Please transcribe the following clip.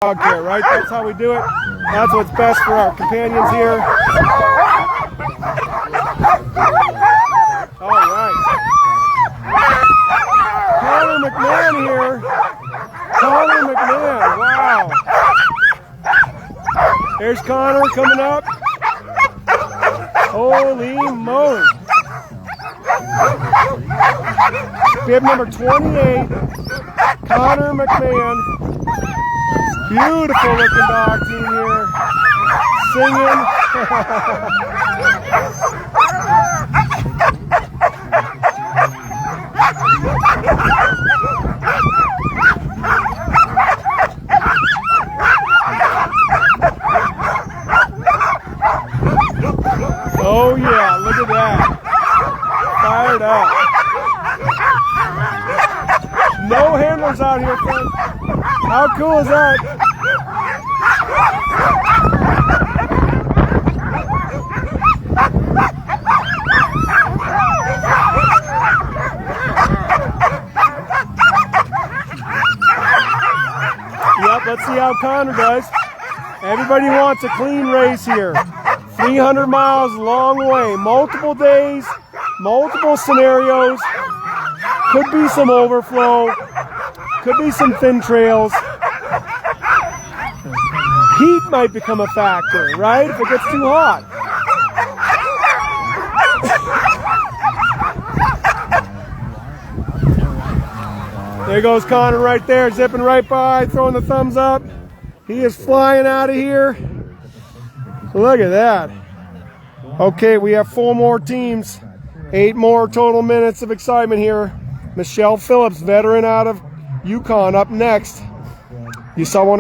dog care, right? That's how we do it. That's what's best for our companions here. All right. Connor McMahon here. Connor McMahon, wow. There's Connor coming up. Holy moly. Bib number 28, Connor McMahon. Beautiful looking dog team here. Singing. Oh yeah, look at that. Fired up. No handlers out here, friends. How cool is that? Yep, let's see how Connor does. Everybody wants a clean race here. 300 miles, long way, multiple days, multiple scenarios. Could be some overflow, could be some thin trails. Heat might become a factor, right? If it gets too hot. There goes Connor right there, zipping right by, throwing the thumbs up. He is flying out of here. Look at that. Okay, we have 4 more teams. 8 more total minutes of excitement here. Michelle Phillips, veteran out of Yukon, up next. You saw one